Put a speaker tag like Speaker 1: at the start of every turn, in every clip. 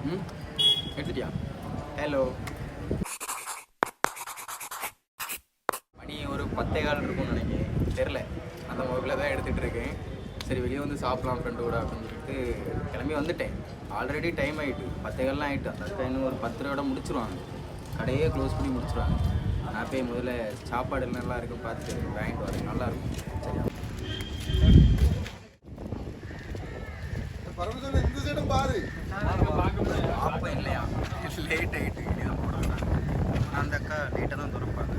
Speaker 1: ம் எடுத்துட்டியா? ஹலோ, மணி ஒரு 10:15 இருக்கும்னு நினைக்கிறேன், தெரில. அந்த மொபைலில் தான் எடுத்துகிட்டு இருக்கேன். சரி வெளியே வந்து சாப்பிட்லாம் ஃப்ரெண்டு கூட அப்படின்னு சொல்லிட்டு கிளம்பி வந்துட்டேன். ஆல்ரெடி டைம் ஆகிட்டு 10:15 ஆகிட்டு. அந்த அக்கா இன்னும் ஒரு 10 ரூபாயோட முடிச்சிருவாங்க, கடையே க்ளோஸ் பண்ணி முடிச்சிருவாங்க. நான் போய் முதல்ல சாப்பாடு நல்லா இருக்குன்னு பார்த்து வாங்கிட்டு வரேன். நல்லாயிருக்கும். சரியா?
Speaker 2: இந்த சைடும் பாரு.
Speaker 1: அப்போ இல்லையா, லேட் ஆகிட்டு அந்த அக்கா லேட்டாக தான் திறப்பாங்க.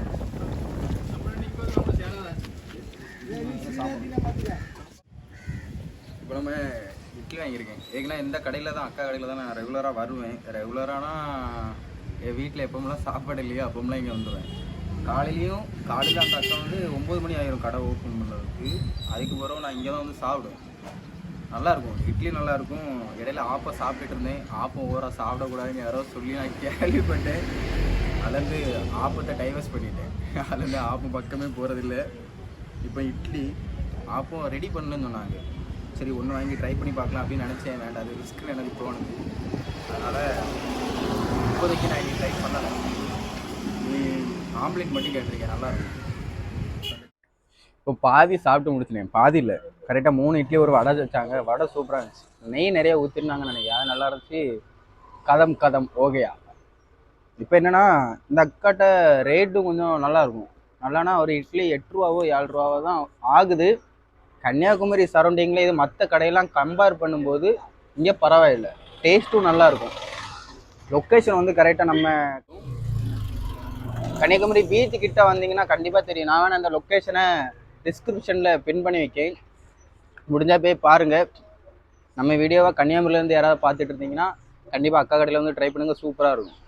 Speaker 1: இப்போ நம்ம இட்லி வாங்கியிருக்கேன். ஏன்னா இந்த கடையில் தான், அக்கா கடையில் தான் நான் ரெகுலராக வருவேன். ரெகுலரானா என் வீட்டில் எப்போமெல்லாம் சாப்பாடு இல்லையோ அப்போமெல்லாம் இங்கே வந்துடுவேன். காலையில் அந்த அக்கா வந்து 9 மணி ஆயிரும் கடை ஓப்பன் பண்ணுறதுக்கு. அதுக்கு பிறகு நான் இங்கே தான் வந்து சாப்பிடுவேன். நல்லாயிருக்கும், இட்லி நல்லாயிருக்கும். இடையில ஆப்பம் சாப்பிட்டுட்டு இருந்தேன். ஆப்பம் ஓவராக சாப்பிடக்கூடாதுன்னு யாரோ சொல்லி நான் கேள்விப்பட்டேன். அதுலேருந்து ஆப்பத்தை டைவர்ஸ் பண்ணிட்டேன். அதுலேருந்து ஆப்பம் பக்கமே போகிறதில்ல. இப்போ இட்லி ஆப்பம் ரெடி பண்ணலன்னு சொன்னாங்க. சரி ஒன்று வாங்கி ட்ரை பண்ணி பார்க்கலாம் அப்படின்னு நினச்சேன். வேண்டாம், அது ரிஸ்க்குன்னு எனக்கு தோணுது. அதனால் இப்போதைக்கு நான் இன்னைக்கு ட்ரை பண்ணலை. நீ ஆம்லேட் மட்டும் கேட்டிருக்கேன், நல்லாயிருக்கும். இப்போ பாதி சாப்பிட்டு முடிச்சினேன். பாதி இல்லை, கரெக்டாக 3 இட்லி ஒரு வடை வச்சாங்க. வடை சூப்பராக இருந்துச்சு. நெய் நிறைய ஊற்றிருந்தாங்கன்னு நினைக்கிறேன். அது நல்லா இருந்துச்சு. கதம் ஓகேயா. இப்போ என்னென்னா இந்த அக்காட்ட ரேட்டும் கொஞ்சம் நல்லாயிருக்கும். நல்லானா ஒரு இட்லி 8 ரூபாவோ 7 ரூபாவோ தான் ஆகுது. கன்னியாகுமரி சரௌண்டிங்கில் இது மற்ற கடையெல்லாம் கம்பேர் பண்ணும்போது இங்கே பரவாயில்லை. டேஸ்ட்டும் நல்லாயிருக்கும். லொக்கேஷன் வந்து கரெக்டாக நம்ம கன்னியாகுமரி பீச் கிட்ட வந்தீங்கன்னா கண்டிப்பாக தெரியும். நான் வேணா அந்த லொக்கேஷனை டிஸ்கிரிப்ஷனில் பின் பண்ணி வைக்கேன், முடிஞ்சால் போய் பாருங்கள். நம்ம வீடியோவை கன்னியாகுமரியிலேருந்து யாராவது பார்த்துட்டு இருந்தீங்கன்னா கண்டிப்பாக அக்கா கடையில் வந்து ட்ரை பண்ணுங்கள், சூப்பராக இருக்கும்.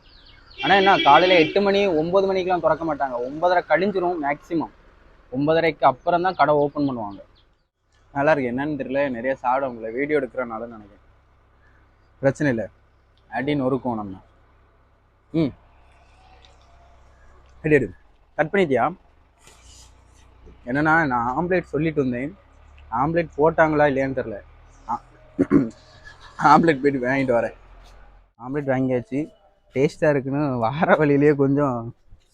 Speaker 1: ஆனால் என்ன, காலையில் 8 மணி 9 மணிக்கெலாம் திறக்க மாட்டாங்க. 9:30 கழிஞ்சிரும் மேக்ஸிமம். 9:30க்கு அப்புறம் தான் கடை ஓப்பன் பண்ணுவாங்க. நல்லா இருக்கு, என்னன்னு தெரியல. நிறைய சாப்பிடுவாங்களே, வீடியோ எடுக்கிறனால நினைக்கிறேன். பிரச்சனை இல்லை, அப்படின்னு இருக்கும் நம்ம. எடு கட் பண்ணிட்டியா? என்னன்னா நான் ஆம்லேட் சொல்லிட்டு இருந்தேன். ஆம்லேட் போட்டாங்களா இல்லையான்னு தெரில. ஆம்லேட் போய்ட்டு வாங்கிட்டு வரேன். ஆம்லேட் வாங்கியாச்சு. டேஸ்ட்டாக இருக்குன்னு வார வழியிலேயே கொஞ்சம்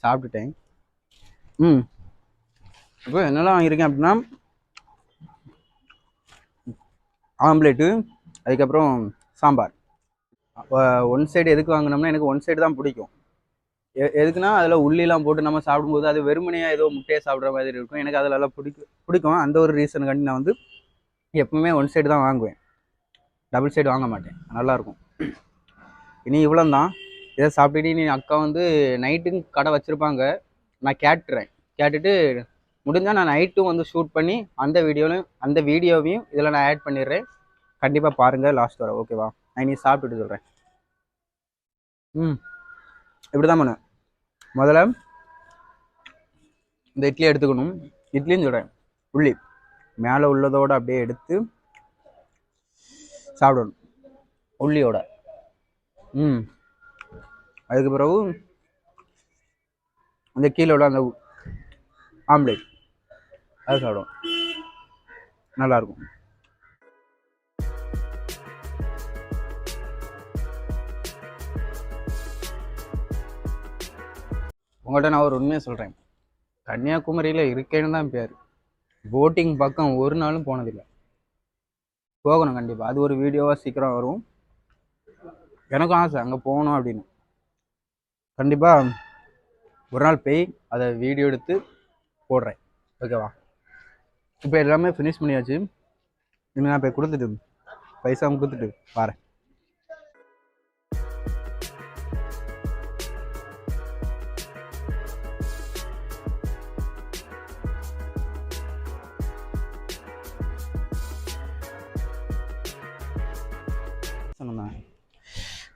Speaker 1: சாப்பிட்டுட்டேன். இப்போ என்னெல்லாம் வாங்கியிருக்கேன் அப்படின்னா, ஆம்லேட்டு, அதுக்கப்புறம் சாம்பார். ஒன் சைடு எதுக்கு வாங்கினோம்னா, எனக்கு ஒன் சைடு தான் பிடிக்கும். எதுக்குன்னா அதில் உள்ளிலாம் போட்டு நம்ம சாப்பிடும்போது அது வெறுமனையாக ஏதோ முட்டையை சாப்பிட்ற மாதிரி இருக்கும். எனக்கு அதிலெல்லாம் பிடிக்கும். அந்த ஒரு ரீசனுக்காண்டி நான் வந்து எப்பவுமே ஒன் சைடு தான் வாங்குவேன், டபுள் சைடு வாங்க மாட்டேன். நல்லாயிருக்கும். இனி இவ்வளோ தான். இதை சாப்பிட்டுட்டு இனி அக்கா வந்து நைட்டுக்கு கடை வச்சுருப்பாங்க. நான் கேட்டுட்டு முடிஞ்சால் நான் நைட்டும் வந்து ஷூட் பண்ணி அந்த வீடியோவையும் இதில் நான் ஆட் பண்ணிடுறேன். கண்டிப்பாக பாருங்கள் லாஸ்ட் வர, ஓகேவா? நான் இனி சாப்பிட்டுட்டு சொல்கிறேன். இப்படி தான் பண்ணுவேன். முதல்ல இந்த இட்லி எடுத்துக்கணும். இட்லின்னு சொல்கிறேன், உள்ளி மேலே உள்ளதோடு அப்படியே எடுத்து சாப்பிடணும், உள்ளியோட. அதுக்கு பிறகு அந்த கீழே உள்ள அந்த ஆம்லேட் அது சாப்பிடும், நல்லாயிருக்கும். உங்கள்கிட்ட நான் ஒரு உண்மையை சொல்கிறேன். கன்னியாகுமரியில் இருக்கேன்னு தான் பேர். போட்டிங் பக்கம் ஒரு நாளும் போனதில்லை. போகணும் கண்டிப்பாக. அது ஒரு வீடியோவாக சீக்கிரம் வரும். எனக்கும் ஆசை அங்கே போகணும் அப்படின்னு. கண்டிப்பாக ஒரு நாள் போய் அதை வீடியோ எடுத்து போடுறேன், ஓகேவா? இப்போ எல்லாமே ஃபினிஷ் பண்ணியாச்சு. இனிமேல் நான் போய் கொடுத்துட்டு பைசா கொடுத்துட்டு வரேன்.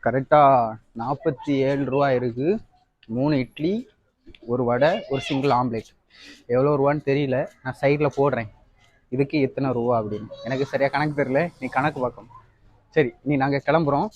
Speaker 1: கரெக்டாக 47 ரூபா இருக்குது. 3 இட்லி, ஒரு வடை, ஒரு சிங்கிள் ஆம்லேட். எவ்வளோ ரூபான்னு தெரியல, நான் சைடில் போடுறேன் இதுக்கு எத்தனை ரூபா அப்படின்னு. எனக்கு சரியாக கணக்கு தெரியல, நீ கணக்கு பார்க்கணும். சரி, நாங்கள் கிளம்புறோம்.